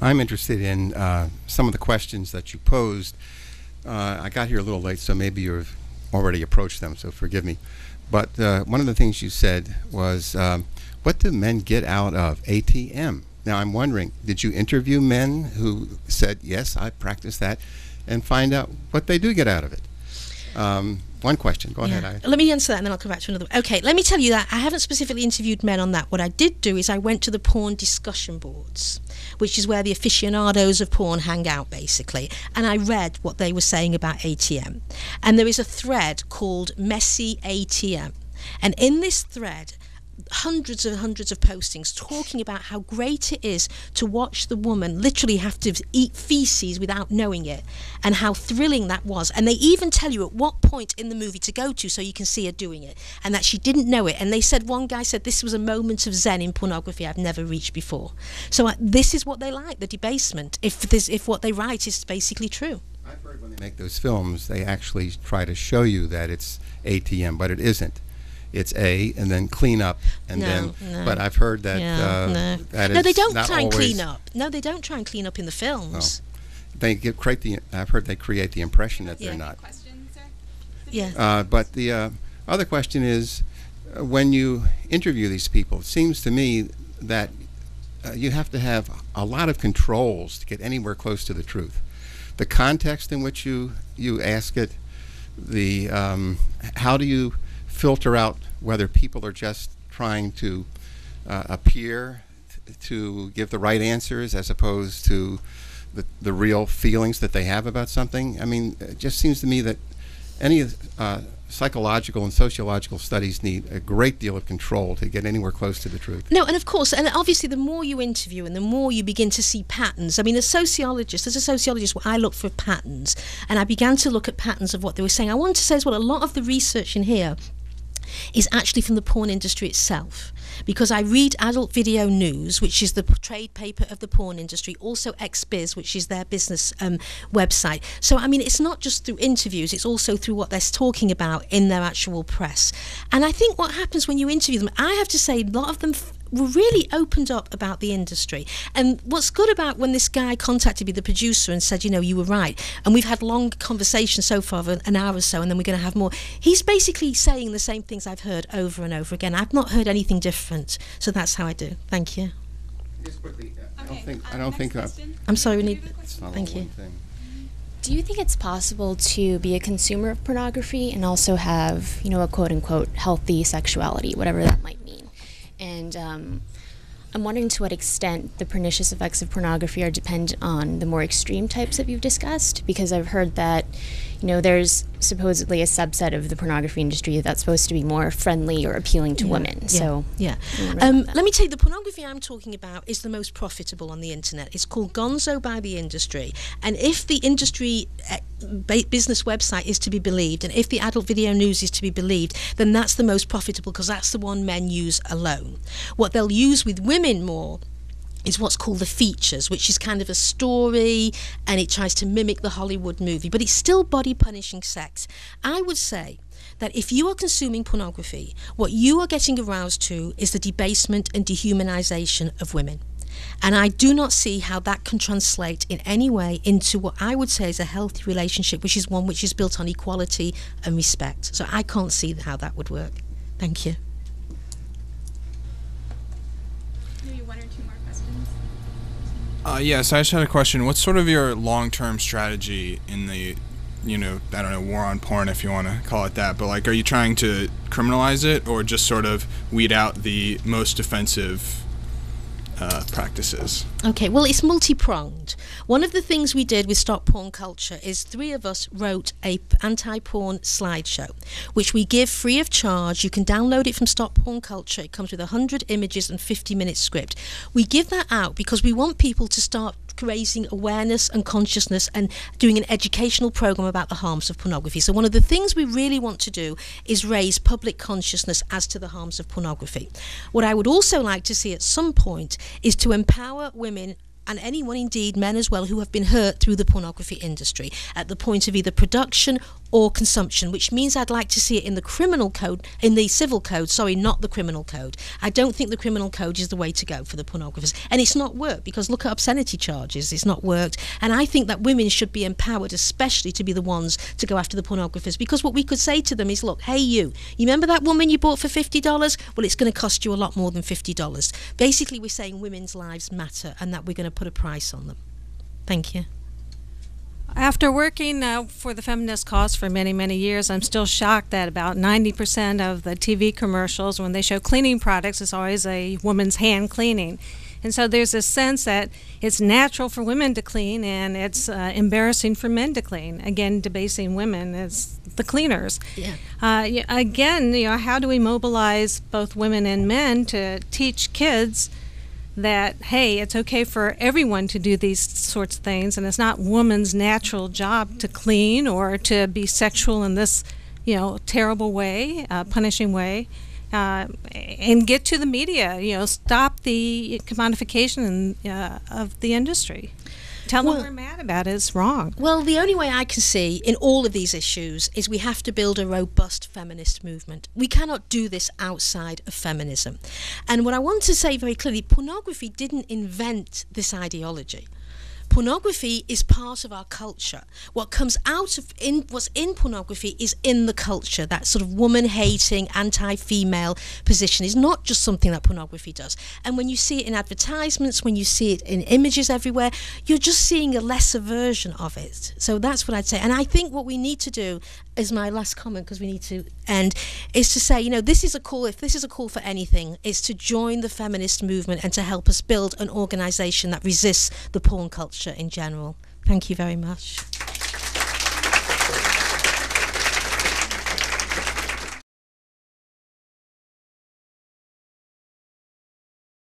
I'm interested in some of the questions that you posed. I got here a little late, so maybe you've already approached them, so forgive me. But one of the things you said was, what do men get out of ATM? Now, I'm wondering, did you interview men who said, yes, I practice that, and find out what they do get out of it? One question. Go ahead. Let me answer that and then I'll come back to another. Okay, let me tell you that I haven't specifically interviewed men on that. What I did do is I went to the porn discussion boards, which is where the aficionados of porn hang out, basically, and I read what they were saying about ATM. And there is a thread called Messy ATM. And in this thread, hundreds and hundreds of postings talking about how great it is to watch the woman literally have to eat feces without knowing it, and how thrilling that was. And they even tell you at what point in the movie to go to so you can see her doing it, and that she didn't know it. And they said, one guy said, this was a moment of zen in pornography I've never reached before. So this is what they like, the debasement, if what they write is basically true. I've heard when they make those films, they actually try to show you that it's ATM, but it isn't. It's A, and then clean up, and then. But I've heard that that is no, they don't not try and always clean up. No, they don't try and clean up in the films. I've heard they create the impression that they're not. Question, sir? Yeah. But the other question is, when you interview these people, it seems to me that you have to have a lot of controls to get anywhere close to the truth. The context in which you ask it, the how do you filter out whether people are just trying to appear to give the right answers as opposed to the real feelings that they have about something? I mean, it just seems to me that any psychological and sociological studies need a great deal of control to get anywhere close to the truth. No, and of course, and obviously the more you interview and the more you begin to see patterns. I mean, as a sociologist, I look for patterns, and I began to look at patterns of what they were saying. I want to say as well, a lot of the research in here is actually from the porn industry itself, because I read Adult Video News, which is the trade paper of the porn industry, also XBiz, which is their business website. So, I mean, it's not just through interviews, it's also through what they're talking about in their actual press. And I think what happens when you interview them, I have to say, a lot of them were really opened up about the industry. And what's good about when this guy contacted me, the producer, and said, you know, you were right, and we've had long conversations so far of an hour or so, and then we're going to have more. He's basically saying the same things I've heard over and over again. I've not heard anything different. So that's how I do. Thank you. Just quickly, I don't think I'm sorry, we need. Thank you. Do you think it's possible to be a consumer of pornography and also have, you know, a quote-unquote healthy sexuality, whatever that might mean? And I'm wondering to what extent the pernicious effects of pornography are dependent on the more extreme types that you've discussed, because I've heard that, you know, there's supposedly a subset of the pornography industry that's supposed to be more friendly or appealing to women. So let me tell you, the pornography I'm talking about is the most profitable on the internet. It's called Gonzo by the industry, and if the industry business website is to be believed, and if the Adult Video News is to be believed, then that's the most profitable, because that's the one men use alone. What they'll use with women more is what's called the features, which is kind of a story, and it tries to mimic the Hollywood movie, but it's still body punishing sex. I would say that if you are consuming pornography, what you are getting aroused to is the debasement and dehumanization of women. And I do not see how that can translate in any way into what I would say is a healthy relationship, which is one which is built on equality and respect. So I can't see how that would work. Thank you. Maybe one or two more questions. Yes, I just had a question. What's sort of your long-term strategy in the, you know, I don't know, war on porn, if you want to call it that, but like, are you trying to criminalize it or just sort of weed out the most offensive practices? Okay, well, it's multi-pronged. One of the things we did with Stop Porn Culture is 3 of us wrote a anti-porn slideshow, which we give free of charge. You can download it from Stop Porn Culture. It comes with 100 images and 50-minute script. We give that out because we want people to start raising awareness and consciousness and doing an educational program about the harms of pornography. So one of the things we really want to do is raise public consciousness as to the harms of pornography. What I would also like to see at some point is to empower women, and anyone, indeed men as well, who have been hurt through the pornography industry at the point of either production or consumption, which means I'd like to see it in the criminal code, in the civil code, sorry, not the criminal code. I don't think the criminal code is the way to go for the pornographers. And it's not worked, because look at obscenity charges, it's not worked. And I think that women should be empowered, especially to be the ones to go after the pornographers, because what we could say to them is, look, hey you remember that woman you bought for $50? Well, it's going to cost you a lot more than $50. Basically, we're saying women's lives matter and that we're going to put a price on them. Thank you. After working for the feminist cause for many, many years, I'm still shocked that about 90% of the TV commercials, when they show cleaning products, it's always a woman's hand cleaning. And so there's a sense that it's natural for women to clean and it's embarrassing for men to clean. Again, debasing women as the cleaners. Yeah. Again, how do we mobilize both women and men to teach kids that, hey, it's okay for everyone to do these sorts of things, and it's not woman's natural job to clean or to be sexual in this, terrible way, punishing way, and get to the media, stop the commodification of the industry. Tell them we're mad about it. It's wrong. Well, the only way I can see in all of these issues is we have to build a robust feminist movement. We cannot do this outside of feminism. And what I want to say very clearly, pornography didn't invent this ideology. Pornography is part of our culture. What comes out of what's in pornography is in the culture. That sort of woman-hating, anti-female position is not just something that pornography does. And when you see it in advertisements, when you see it in images everywhere, you're just seeing a lesser version of it. So that's what I'd say. And I think what we need to do, is my last comment because we need to end, is to say, this is a call, if this is a call for anything, is to join the feminist movement and to help us build an organisation that resists the porn culture in general. Thank you very much.